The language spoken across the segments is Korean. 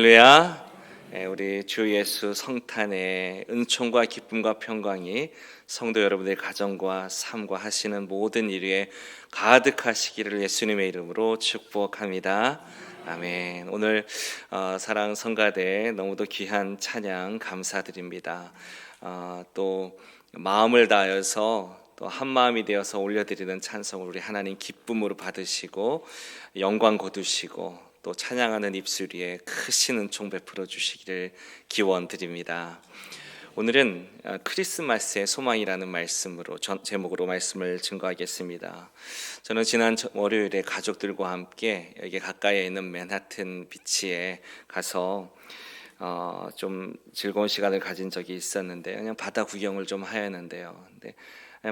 할렐루야. 우리 주 예수 성탄의 은총과 기쁨과 평강이 성도 여러분의 가정과 삶과 하시는 모든 일에 가득하시기를 예수님의 이름으로 축복합니다. 아멘. 오늘 사랑 성가대 너무도 귀한 찬양 감사드립니다. 또 마음을 다하여서 또 한마음이 되어서 올려드리는 찬송을 우리 하나님 기쁨으로 받으시고 영광 거두시고 또 찬양하는 입술 위에 크신 은총 베풀어 주시기를 기원드립니다. 오늘은 크리스마스의 소망이라는 말씀으로 제목으로 말씀을 증거하겠습니다. 저는 지난 월요일에 가족들과 함께 여기 가까이에 있는 맨하튼 비치에 가서 좀 즐거운 시간을 가진 적이 있었는데 그냥 바다 구경을 좀 하였는데요. 근데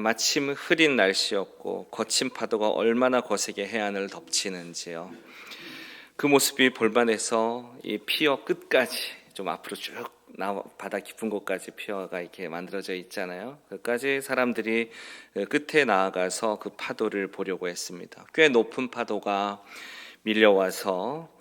마침 흐린 날씨였고 거친 파도가 얼마나 거세게 해안을 덮치는지요. 그 모습이 볼만해서 이 피어 끝까지 좀 앞으로 쭉 바다 깊은 곳까지 피어가 이렇게 만들어져 있잖아요. 끝까지 사람들이 끝에 나아가서 그 파도를 보려고 했습니다. 꽤 높은 파도가 밀려와서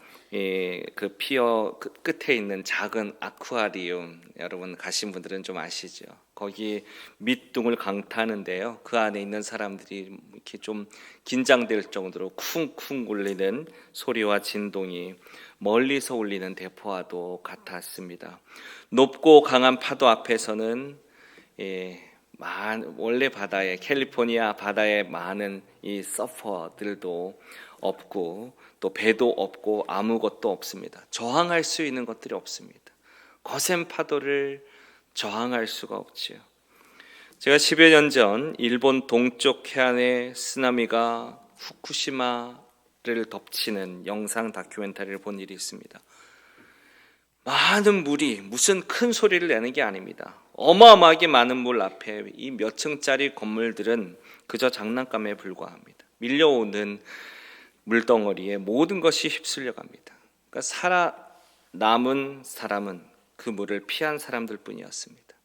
그 피어 끝에 있는 작은 아쿠아리움, 여러분 가신 분들은 좀 아시죠? 거기 밑둥을 강타하는데요. 그 안에 있는 사람들이 이렇게 좀 긴장될 정도로 쿵쿵 울리는 소리와 진동이 멀리서 울리는 대포와도 같았습니다. 높고 강한 파도 앞에서는 원래 바다에 캘리포니아 바다에 많은 이 서퍼들도 없고 또 배도 없고 아무것도 없습니다. 저항할 수 있는 것들이 없습니다. 거센 파도를 저항할 수가 없지요. 제가 10여 년 전 일본 동쪽 해안의 쓰나미가 후쿠시마를 덮치는 영상 다큐멘터리를 본 일이 있습니다. 많은 물이 무슨 큰 소리를 내는 게 아닙니다. 어마어마하게 많은 물 앞에 이 몇 층짜리 건물들은 그저 장난감에 불과합니다. 밀려오는 물덩어리에 모든 것이 휩쓸려 갑니다. 그러니까 남은 사람은 그 물을 피한 사람들 뿐이었습니다.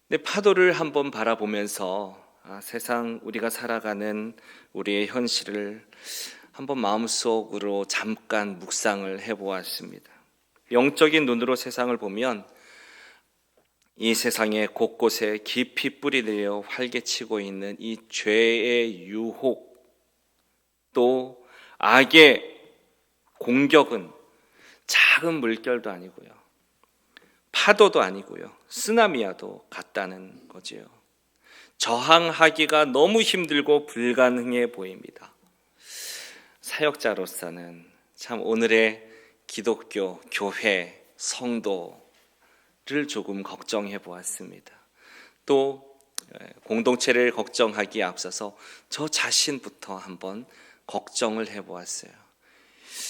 근데 파도를 한번 바라보면서 세상 우리가 살아가는 우리의 현실을 한번 마음속으로 잠깐 묵상을 해보았습니다. 영적인 눈으로 세상을 보면 이 세상의 곳곳에 깊이 뿌리내려 활개치고 있는 이 죄의 유혹, 또 악의 공격은 작은 물결도 아니고요, 파도도 아니고요, 쓰나미와도 같다는 거지요. 저항하기가 너무 힘들고 불가능해 보입니다. 사역자로서는 참 오늘의 기독교, 교회, 성도를 조금 걱정해 보았습니다. 또 공동체를 걱정하기에 앞서서 저 자신부터 한번 걱정을 해 보았어요.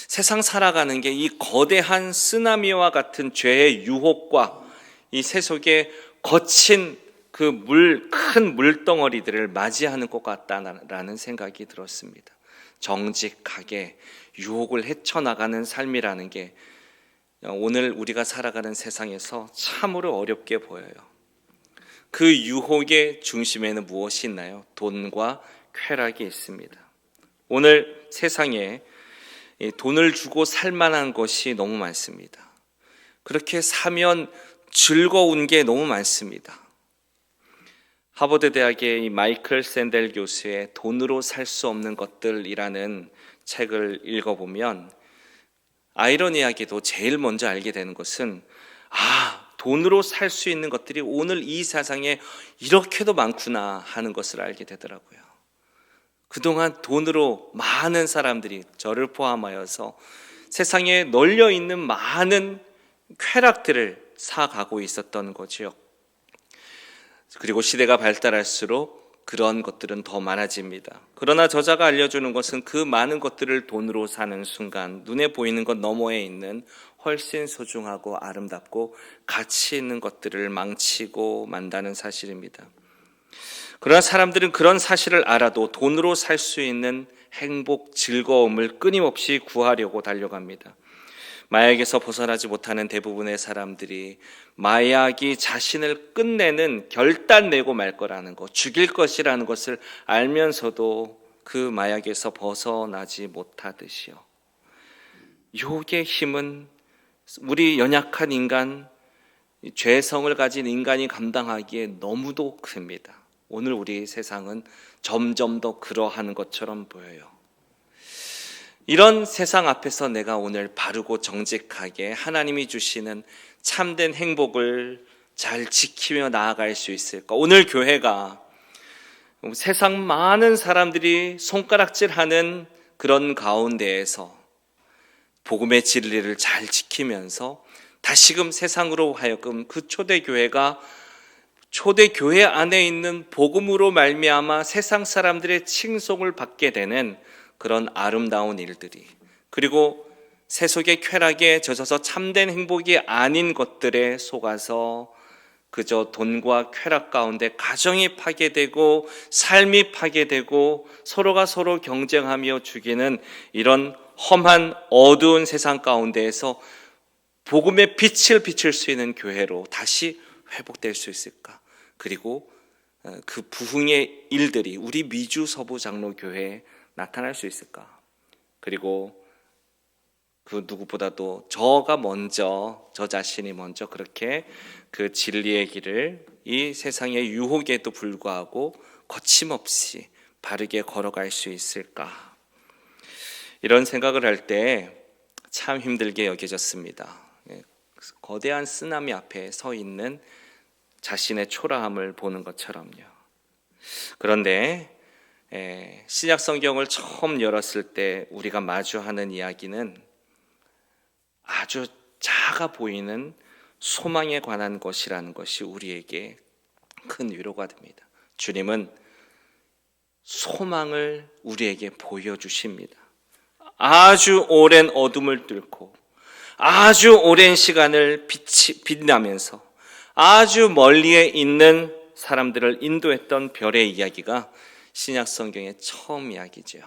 세상 살아가는 게 이 거대한 쓰나미와 같은 죄의 유혹과 이 세속의 거친 큰 물덩어리들을 맞이하는 것 같다라는 생각이 들었습니다. 정직하게 유혹을 헤쳐나가는 삶이라는 게 오늘 우리가 살아가는 세상에서 참으로 어렵게 보여요. 그 유혹의 중심에는 무엇이 있나요? 돈과 쾌락이 있습니다. 오늘 세상에 돈을 주고 살 만한 것이 너무 많습니다. 그렇게 사면 즐거운 게 너무 많습니다. 하버드 대학의 이 마이클 샌델 교수의 돈으로 살 수 없는 것들이라는 책을 읽어보면 아이러니하게도 제일 먼저 알게 되는 것은 돈으로 살 수 있는 것들이 오늘 이 세상에 이렇게도 많구나 하는 것을 알게 되더라고요. 그동안 돈으로 많은 사람들이 저를 포함하여서 세상에 널려 있는 많은 쾌락들을 사가고 있었던 거지요. 그리고 시대가 발달할수록 그런 것들은 더 많아집니다. 그러나 저자가 알려주는 것은 그 많은 것들을 돈으로 사는 순간 눈에 보이는 것 너머에 있는 훨씬 소중하고 아름답고 가치 있는 것들을 망치고 만다는 사실입니다. 그러나 사람들은 그런 사실을 알아도 돈으로 살 수 있는 행복, 즐거움을 끊임없이 구하려고 달려갑니다. 마약에서 벗어나지 못하는 대부분의 사람들이 마약이 자신을 끝내는 결단 내고 말 거라는 것, 죽일 것이라는 것을 알면서도 그 마약에서 벗어나지 못하듯이요. 유혹의 힘은 우리 연약한 인간, 죄성을 가진 인간이 감당하기에 너무도 큽니다. 오늘 우리 세상은 점점 더 그러한 것처럼 보여요. 이런 세상 앞에서 내가 오늘 바르고 정직하게 하나님이 주시는 참된 행복을 잘 지키며 나아갈 수 있을까? 오늘 교회가 세상 많은 사람들이 손가락질하는 그런 가운데에서 복음의 진리를 잘 지키면서 다시금 세상으로 하여금 그 초대교회가 초대교회 안에 있는 복음으로 말미암아 세상 사람들의 칭송을 받게 되는 그런 아름다운 일들이, 그리고 세속의 쾌락에 젖어서 참된 행복이 아닌 것들에 속아서 그저 돈과 쾌락 가운데 가정이 파괴되고 삶이 파괴되고 서로가 서로 경쟁하며 죽이는 이런 험한 어두운 세상 가운데에서 복음의 빛을 비출 수 있는 교회로 다시 회복될 수 있을까? 그리고 그 부흥의 일들이 우리 미주 서부 장로교회에 나타날 수 있을까? 그리고 그 누구보다도 저 자신이 먼저 그렇게 그 진리의 길을 이 세상의 유혹에도 불구하고 거침없이 바르게 걸어갈 수 있을까? 이런 생각을 할 때 참 힘들게 여겨졌습니다. 거대한 쓰나미 앞에 서 있는 자신의 초라함을 보는 것처럼요. 그런데 신약 성경을 처음 열었을 때 우리가 마주하는 이야기는 아주 작아 보이는 소망에 관한 것이라는 것이 우리에게 큰 위로가 됩니다. 주님은 소망을 우리에게 보여주십니다. 아주 오랜 어둠을 뚫고 아주 오랜 시간을 빛나면서 아주 멀리에 있는 사람들을 인도했던 별의 이야기가 신약 성경의 처음 이야기죠.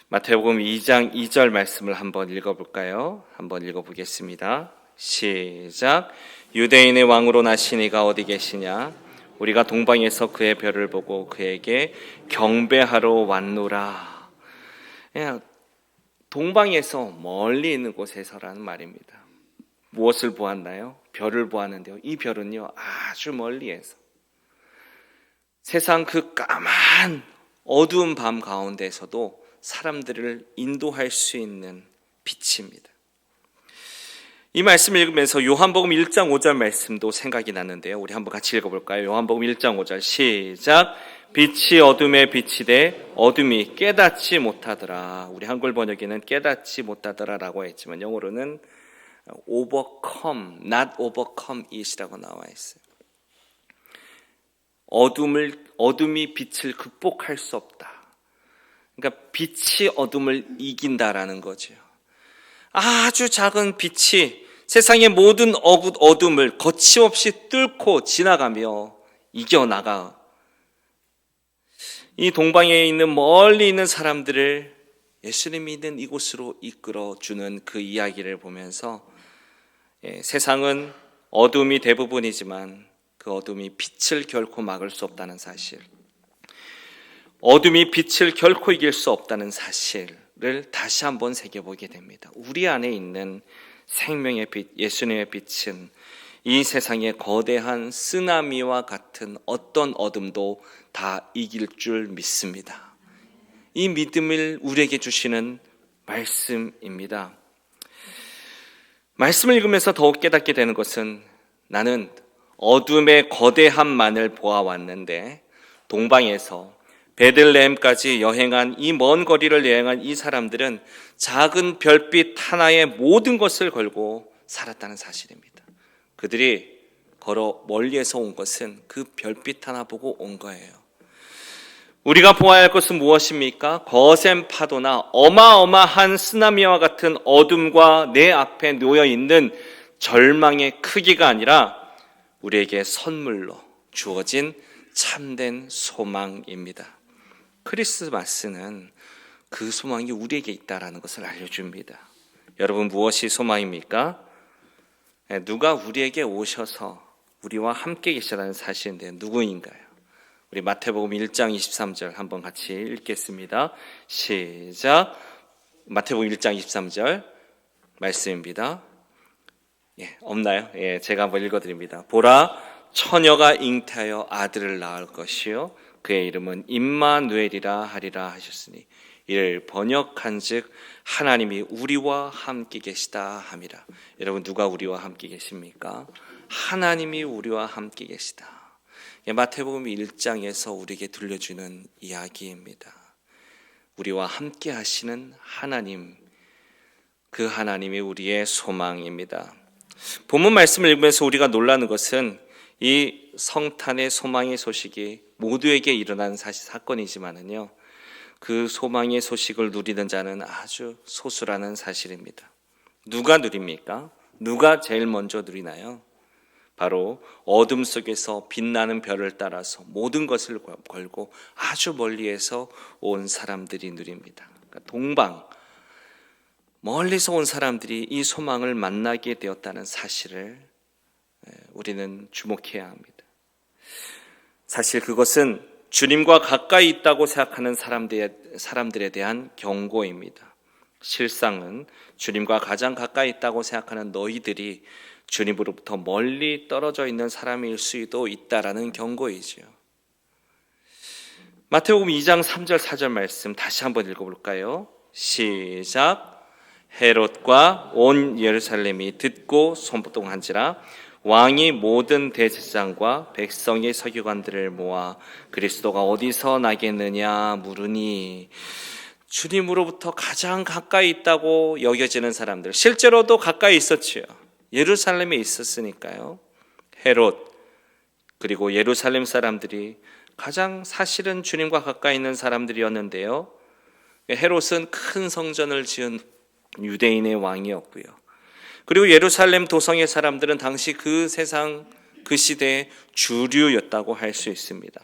마태복음 2장 2절 말씀을 한번 읽어볼까요? 한번 읽어보겠습니다. 시작. 유대인의 왕으로 나신 이가 어디 계시냐? 우리가 동방에서 그의 별을 보고 그에게 경배하러 왔노라. 동방에서 멀리 있는 곳에서라는 말입니다. 무엇을 보았나요? 별을 보았는데요. 이 별은요, 아주 멀리에서 세상 그 까만 어두운 밤 가운데서도 사람들을 인도할 수 있는 빛입니다. 이 말씀을 읽으면서 요한복음 1장 5절 말씀도 생각이 나는데요. 우리 한번 같이 읽어볼까요? 요한복음 1장 5절 시작. 빛이 어둠에 비치되 어둠이 깨닫지 못하더라. 우리 한글 번역에는 깨닫지 못하더라라고 했지만 영어로는 overcome, not overcome it이라고 나와 있어요. 어둠이 빛을 극복할 수 없다. 그러니까 빛이 어둠을 이긴다라는 거죠. 아주 작은 빛이 세상의 모든 어둠을 거침없이 뚫고 지나가며 이겨나가 이 동방에 있는 멀리 있는 사람들을 예수님이 있는 이곳으로 이끌어주는 그 이야기를 보면서 세상은 어둠이 대부분이지만 그 어둠이 빛을 결코 막을 수 없다는 사실, 어둠이 빛을 결코 이길 수 없다는 사실을 다시 한번 새겨보게 됩니다. 우리 안에 있는 생명의 빛, 예수님의 빛은 이 세상의 거대한 쓰나미와 같은 어떤 어둠도 다 이길 줄 믿습니다. 이 믿음을 우리에게 주시는 말씀입니다. 말씀을 읽으면서 더욱 깨닫게 되는 것은 나는 어둠의 거대함만을 보아왔는데 동방에서 베들레헴까지 여행한 이 먼 거리를 여행한 이 사람들은 작은 별빛 하나에 모든 것을 걸고 살았다는 사실입니다. 그들이 걸어 멀리에서 온 것은 그 별빛 하나 보고 온 거예요. 우리가 보아야 할 것은 무엇입니까? 거센 파도나 어마어마한 쓰나미와 같은 어둠과 내 앞에 놓여 있는 절망의 크기가 아니라 우리에게 선물로 주어진 참된 소망입니다. 크리스마스는 그 소망이 우리에게 있다는 것을 알려줍니다. 여러분, 무엇이 소망입니까? 누가 우리에게 오셔서 우리와 함께 계시다는 사실인데 누구인가요? 우리 마태복음 1장 23절 한번 같이 읽겠습니다. 시작. 마태복음 1장 23절 말씀입니다. 없나요? 제가 한번 읽어드립니다. 보라, 처녀가 잉태하여 아들을 낳을 것이요 그의 이름은 임마누엘이라 하리라 하셨으니 이를 번역한즉 하나님이 우리와 함께 계시다 함이라. 여러분, 누가 우리와 함께 계십니까? 하나님이 우리와 함께 계시다. 마태복음 1장에서 우리에게 들려주는 이야기입니다. 우리와 함께 하시는 하나님, 그 하나님이 우리의 소망입니다. 본문 말씀을 읽으면서 우리가 놀라는 것은 이 성탄의 소망의 소식이 모두에게 일어난 사건이지만은요, 그 소망의 소식을 누리는 자는 아주 소수라는 사실입니다. 누가 누립니까? 누가 제일 먼저 누리나요? 바로 어둠 속에서 빛나는 별을 따라서 모든 것을 걸고 아주 멀리에서 온 사람들이 누립니다. 그러니까 동방, 멀리서 온 사람들이 이 소망을 만나게 되었다는 사실을 우리는 주목해야 합니다. 사실 그것은 주님과 가까이 있다고 생각하는 사람들에 대한 경고입니다. 실상은 주님과 가장 가까이 있다고 생각하는 너희들이 주님으로부터 멀리 떨어져 있는 사람일 수도 있다라는 경고이지요. 마태복음 2장 3절 4절 말씀 다시 한번 읽어볼까요? 시작. 헤롯과 온 예루살렘이 듣고 소동한지라 왕이 모든 대제사장과 백성의 서기관들을 모아 그리스도가 어디서 나겠느냐 물으니, 주님으로부터 가장 가까이 있다고 여겨지는 사람들, 실제로도 가까이 있었지요. 예루살렘에 있었으니까요. 헤롯 그리고 예루살렘 사람들이 가장 사실은 주님과 가까이 있는 사람들이었는데요. 헤롯은 큰 성전을 지은 유대인의 왕이었고요. 그리고 예루살렘 도성의 사람들은 당시 그 세상 그 시대의 주류였다고 할 수 있습니다.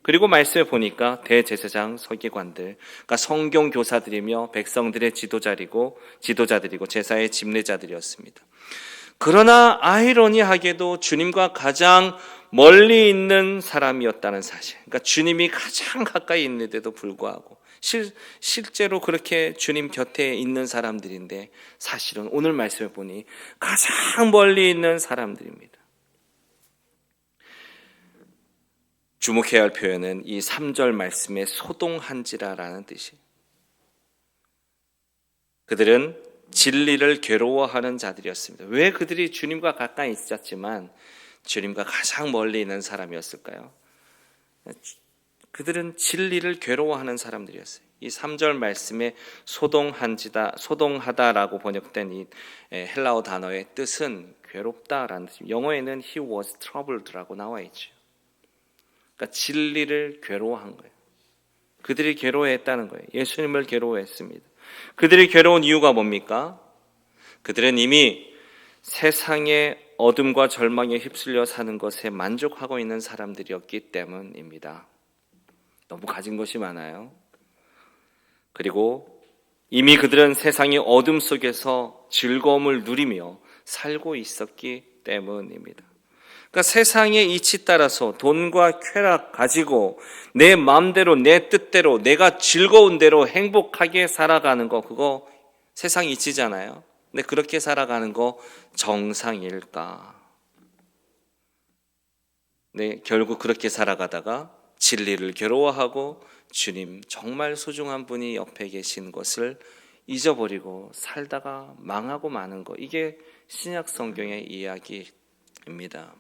그리고 말씀에 보니까 대제사장 서기관들, 그러니까 성경 교사들이며 백성들의 지도자들이고 제사의 집례자들이었습니다. 그러나 아이러니하게도 주님과 가장 멀리 있는 사람이었다는 사실, 그러니까 주님이 가장 가까이 있는데도 불구하고 실제로 그렇게 주님 곁에 있는 사람들인데 사실은 오늘 말씀을 보니 가장 멀리 있는 사람들입니다. 주목해야 할 표현은 이 3절 말씀의 소동한지라라는 뜻이에요. 그들은 진리를 괴로워하는 자들이었습니다. 왜 그들이 주님과 가까이 있었지만 주님과 가장 멀리 있는 사람이었을까요? 그들은 진리를 괴로워하는 사람들이었어요. 이 3절 말씀에 소동하다라고 번역된 이 헬라어 단어의 뜻은 괴롭다라는 뜻입니다. 영어에는 he was troubled라고 나와 있죠. 그러니까 진리를 괴로워한 거예요. 그들이 괴로워했다는 거예요. 예수님을 괴로워했습니다. 그들이 괴로운 이유가 뭡니까? 그들은 이미 세상의 어둠과 절망에 휩쓸려 사는 것에 만족하고 있는 사람들이었기 때문입니다. 너무 가진 것이 많아요. 그리고 이미 그들은 세상의 어둠 속에서 즐거움을 누리며 살고 있었기 때문입니다. 그러니까 세상의 이치 따라서 돈과 쾌락 가지고 내 마음대로 내 뜻대로 내가 즐거운 대로 행복하게 살아가는 거, 그거 세상 이치잖아요. 근데 그렇게 살아가는 거 정상일까? 네, 결국 그렇게 살아가다가 진리를 괴로워하고 주님 정말 소중한 분이 옆에 계신 것을 잊어버리고 살다가 망하고 마는 거, 이게 신약 성경의 이야기입니다.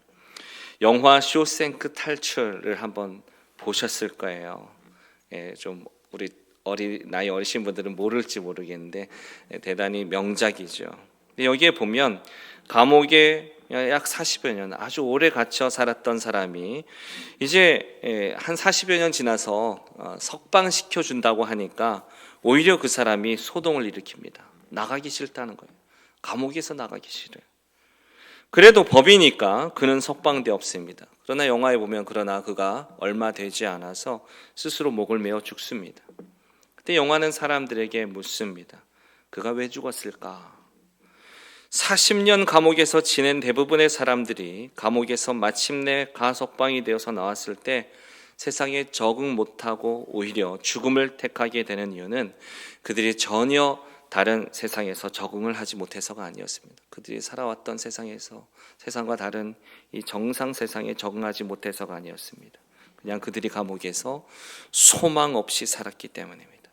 영화 쇼생크 탈출을 한번 보셨을 거예요. 좀 우리 나이 어리신 분들은 모를지 모르겠는데 대단히 명작이죠. 여기에 보면 감옥에 약 40여 년 아주 오래 갇혀 살았던 사람이 이제 한 40여 년 지나서 석방시켜 준다고 하니까 오히려 그 사람이 소동을 일으킵니다. 나가기 싫다는 거예요. 감옥에서 나가기 싫어요. 그래도 법이니까 그는 석방돼 없습니다. 그러나 영화에 보면 그가 얼마 되지 않아서 스스로 목을 메어 죽습니다. 그때 영화는 사람들에게 묻습니다. 그가 왜 죽었을까? 40년 감옥에서 지낸 대부분의 사람들이 감옥에서 마침내 가석방이 되어서 나왔을 때 세상에 적응 못하고 오히려 죽음을 택하게 되는 이유는 그들이 전혀 다른 세상에서 적응을 하지 못해서가 아니었습니다. 그들이 살아왔던 세상에서 세상과 다른 이 정상 세상에 적응하지 못해서가 아니었습니다. 그냥 그들이 감옥에서 소망 없이 살았기 때문입니다.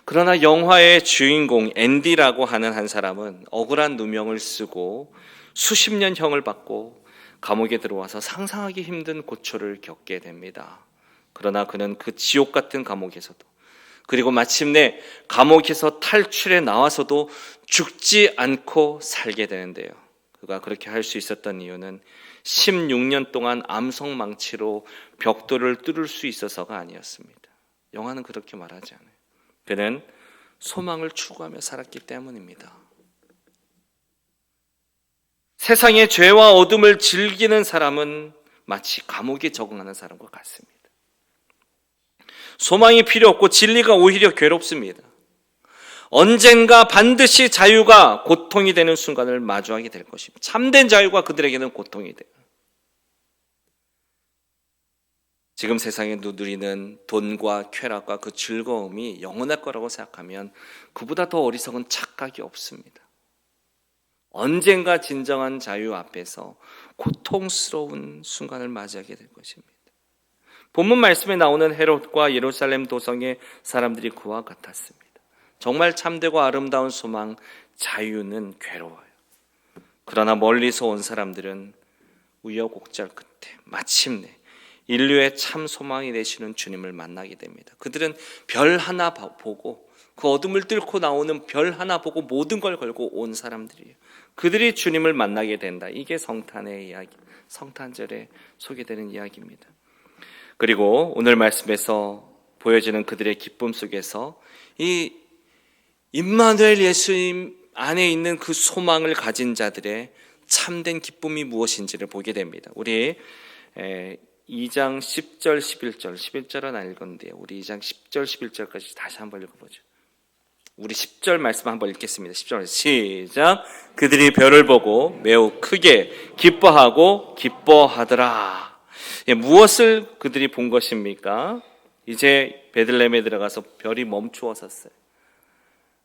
그러나 영화의 주인공 앤디라고 하는 한 사람은 억울한 누명을 쓰고 수십 년 형을 받고 감옥에 들어와서 상상하기 힘든 고초를 겪게 됩니다. 그러나 그는 그 지옥 같은 감옥에서도, 그리고 마침내 감옥에서 탈출해 나와서도 죽지 않고 살게 되는데요. 그가 그렇게 할 수 있었던 이유는 16년 동안 암성망치로 벽돌을 뚫을 수 있어서가 아니었습니다. 영화는 그렇게 말하지 않아요. 그는 소망을 추구하며 살았기 때문입니다. 세상의 죄와 어둠을 즐기는 사람은 마치 감옥에 적응하는 사람과 같습니다. 소망이 필요 없고 진리가 오히려 괴롭습니다. 언젠가 반드시 자유가 고통이 되는 순간을 마주하게 될 것입니다. 참된 자유가 그들에게는 고통이 돼요. 지금 세상에 누리는 돈과 쾌락과 그 즐거움이 영원할 거라고 생각하면 그보다 더 어리석은 착각이 없습니다. 언젠가 진정한 자유 앞에서 고통스러운 순간을 맞이하게 될 것입니다. 본문 말씀에 나오는 헤롯과 예루살렘 도성의 사람들이 그와 같았습니다. 정말 참되고 아름다운 소망, 자유는 괴로워요. 그러나 멀리서 온 사람들은 우여곡절 끝에 마침내 인류의 참 소망이 되시는 주님을 만나게 됩니다. 그들은 별 하나 보고, 그 어둠을 뚫고 나오는 별 하나 보고 모든 걸 걸고 온 사람들이에요. 그들이 주님을 만나게 된다. 이게 성탄의 이야기, 성탄절에 소개되는 이야기입니다. 그리고 오늘 말씀에서 보여지는 그들의 기쁨 속에서 이 임마누엘 예수님 안에 있는 그 소망을 가진 자들의 참된 기쁨이 무엇인지를 보게 됩니다. 우리 2장 10절, 11절, 11절은 안 읽었는데요. 우리 2장 10절, 11절까지 다시 한번 읽어보죠. 우리 10절 말씀 한번 읽겠습니다. 10절 시작. 그들이 별을 보고 매우 크게 기뻐하고 기뻐하더라. 무엇을 그들이 본 것입니까? 이제 베들레헴에 들어가서 별이 멈추어 섰어요.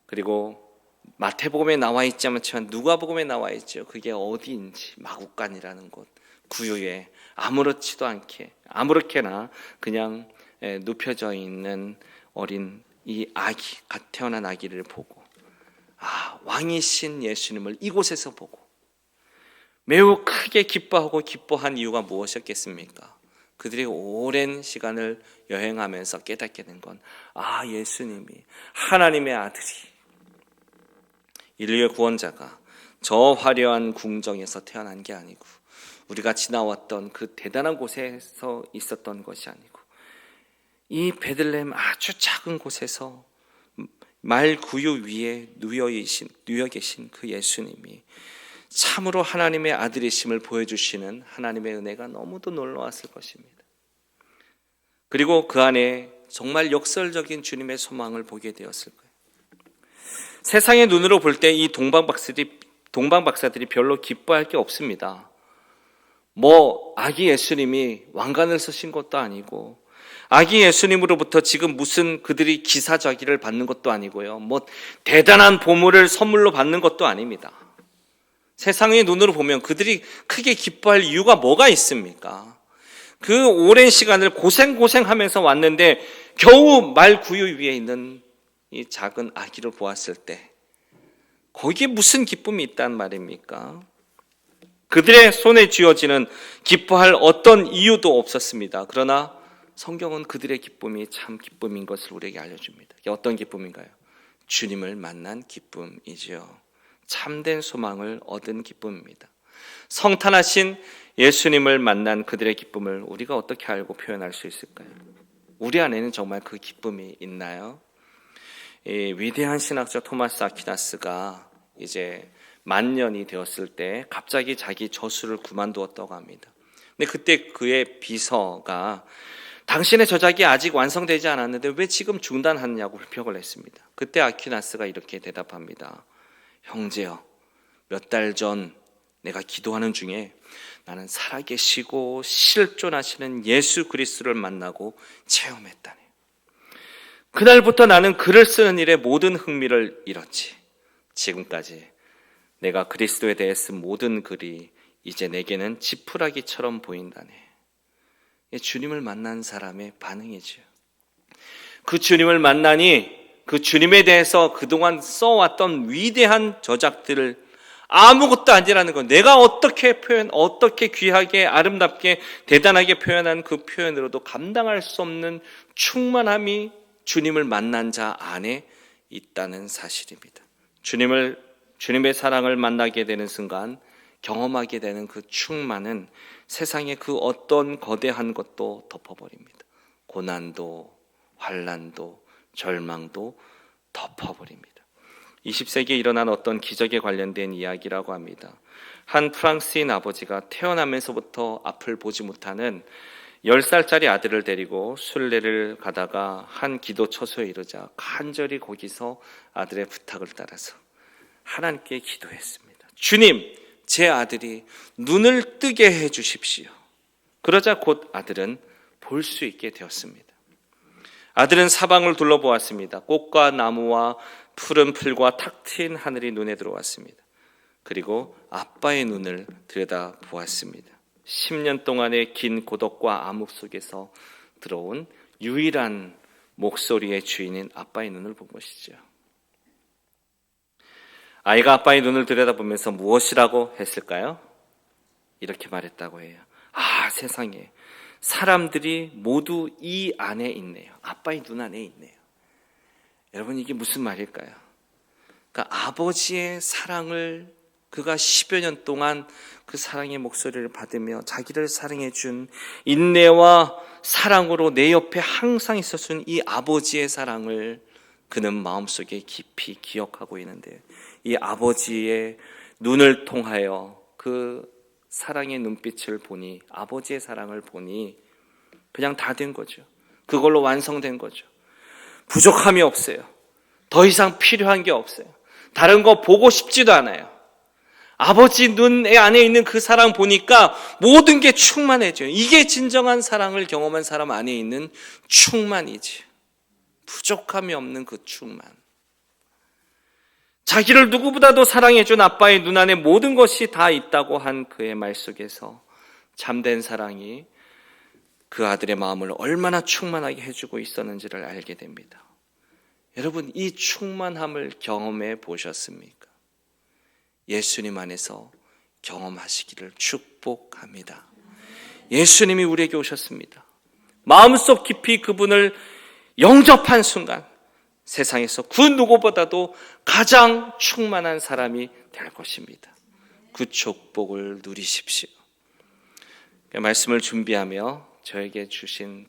그리고 마태복음에 나와 있지 않지만 누가복음에 나와 있죠. 그게 어디인지, 마구간이라는 곳, 구유에 아무렇지도 않게 아무렇게나 그냥 눕혀져 있는 어린 이 아기, 갓 태어난 아기를 보고, 왕이신 예수님을 이곳에서 보고 매우 크게 기뻐하고 기뻐한 이유가 무엇이었겠습니까? 그들이 오랜 시간을 여행하면서 깨닫게 된 건, 예수님이 하나님의 아들이, 인류의 구원자가 저 화려한 궁정에서 태어난 게 아니고 우리가 지나왔던 그 대단한 곳에서 있었던 것이 아니고 이 베들레헴 아주 작은 곳에서 말 구유 위에 누워 계신 그 예수님이 참으로 하나님의 아들이심을 보여주시는 하나님의 은혜가 너무도 놀라웠을 것입니다. 그리고 그 안에 정말 역설적인 주님의 소망을 보게 되었을 거예요. 세상의 눈으로 볼 때 이 동방박사들이 별로 기뻐할 게 없습니다. 아기 예수님이 왕관을 쓰신 것도 아니고, 아기 예수님으로부터 지금 무슨 그들이 기사자기를 받는 것도 아니고요. 대단한 보물을 선물로 받는 것도 아닙니다. 세상의 눈으로 보면 그들이 크게 기뻐할 이유가 뭐가 있습니까? 그 오랜 시간을 고생하면서 왔는데 겨우 말 구유 위에 있는 이 작은 아기를 보았을 때 거기에 무슨 기쁨이 있단 말입니까? 그들의 손에 쥐어지는 기뻐할 어떤 이유도 없었습니다. 그러나 성경은 그들의 기쁨이 참 기쁨인 것을 우리에게 알려줍니다. 이게 어떤 기쁨인가요? 주님을 만난 기쁨이지요. 참된 소망을 얻은 기쁨입니다. 성탄하신 예수님을 만난 그들의 기쁨을 우리가 어떻게 알고 표현할 수 있을까요? 우리 안에는 정말 그 기쁨이 있나요? 이 위대한 신학자 토마스 아퀴나스가 이제 만년이 되었을 때 갑자기 자기 저술을 그만두었다고 합니다. 근데 그때 그의 비서가 당신의 저작이 아직 완성되지 않았는데 왜 지금 중단하느냐고 불평을 했습니다. 그때 아퀴나스가 이렇게 대답합니다. 형제여, 몇 달 전 내가 기도하는 중에 나는 살아계시고 실존하시는 예수 그리스도를 만나고 체험했다네. 그날부터 나는 글을 쓰는 일에 모든 흥미를 잃었지. 지금까지 내가 그리스도에 대해 쓴 모든 글이 이제 내게는 지푸라기처럼 보인다네. 주님을 만난 사람의 반응이지요. 그 주님을 만나니 그 주님에 대해서 그동안 써왔던 위대한 저작들을 아무것도 아니라는 것, 내가 어떻게 귀하게 아름답게 대단하게 표현한 그 표현으로도 감당할 수 없는 충만함이 주님을 만난 자 안에 있다는 사실입니다. 주님의 사랑을 만나게 되는 순간 경험하게 되는 그 충만은 세상의 그 어떤 거대한 것도 덮어버립니다. 고난도, 환난도, 절망도 덮어버립니다. 20세기에 일어난 어떤 기적에 관련된 이야기라고 합니다. 한 프랑스인 아버지가 태어나면서부터 앞을 보지 못하는 10살짜리 아들을 데리고 순례를 가다가 한 기도 처소에 이르자 간절히 거기서 아들의 부탁을 따라서 하나님께 기도했습니다. 주님, 제 아들이 눈을 뜨게 해 주십시오. 그러자 곧 아들은 볼 수 있게 되었습니다. 아들은 사방을 둘러보았습니다. 꽃과 나무와 푸른 풀과 탁 트인 하늘이 눈에 들어왔습니다. 그리고 아빠의 눈을 들여다보았습니다. 10년 동안의 긴 고독과 암흑 속에서 들어온 유일한 목소리의 주인인 아빠의 눈을 본 것이죠. 아이가 아빠의 눈을 들여다보면서 무엇이라고 했을까요? 이렇게 말했다고 해요. 아, 세상에 사람들이 모두 이 안에 있네요. 아빠의 눈 안에 있네요. 여러분, 이게 무슨 말일까요? 그러니까 아버지의 사랑을 그가 10여 년 동안 그 사랑의 목소리를 받으며 자기를 사랑해 준 인내와 사랑으로 내 옆에 항상 있어준 이 아버지의 사랑을 그는 마음속에 깊이 기억하고 있는데, 이 아버지의 눈을 통하여 그 사랑의 눈빛을 보니, 아버지의 사랑을 보니 그냥 다 된 거죠. 그걸로 완성된 거죠. 부족함이 없어요. 더 이상 필요한 게 없어요. 다른 거 보고 싶지도 않아요. 아버지 눈 안에 있는 그 사랑 보니까 모든 게 충만해져요. 이게 진정한 사랑을 경험한 사람 안에 있는 충만이지. 부족함이 없는 그 충만. 자기를 누구보다도 사랑해준 아빠의 눈 안에 모든 것이 다 있다고 한 그의 말 속에서 참된 사랑이 그 아들의 마음을 얼마나 충만하게 해주고 있었는지를 알게 됩니다. 여러분, 이 충만함을 경험해 보셨습니까? 예수님 안에서 경험하시기를 축복합니다. 예수님이 우리에게 오셨습니다. 마음속 깊이 그분을 영접한 순간 세상에서 그 누구보다도 가장 충만한 사람이 될 것입니다. 그 축복을 누리십시오. 말씀을 준비하며 저에게 주신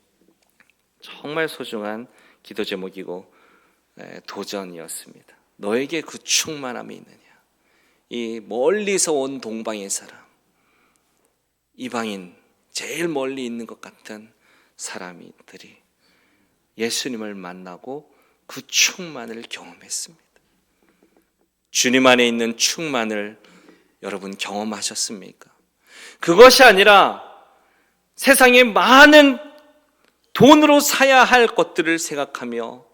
정말 소중한 기도 제목이고 도전이었습니다. 너에게 그 충만함이 있느냐? 이 멀리서 온 동방의 사람, 이방인, 제일 멀리 있는 것 같은 사람들이 예수님을 만나고 그 충만을 경험했습니다. 주님 안에 있는 충만을 여러분 경험하셨습니까? 그것이 아니라 세상에 많은 돈으로 사야 할 것들을 생각하며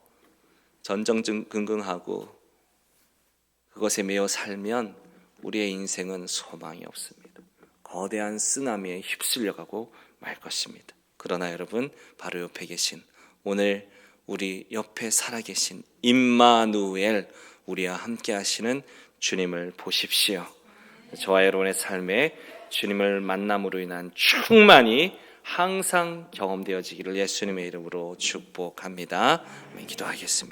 전전긍긍하고 그것에 매여 살면 우리의 인생은 소망이 없습니다. 거대한 쓰나미에 휩쓸려가고 말 것입니다. 그러나 여러분, 바로 옆에 계신, 오늘 우리 옆에 살아계신 임마누엘, 우리와 함께 하시는 주님을 보십시오. 저와 여러분의 삶에 주님을 만남으로 인한 충만이 항상 경험되어지기를 예수님의 이름으로 축복합니다. 기도하겠습니다.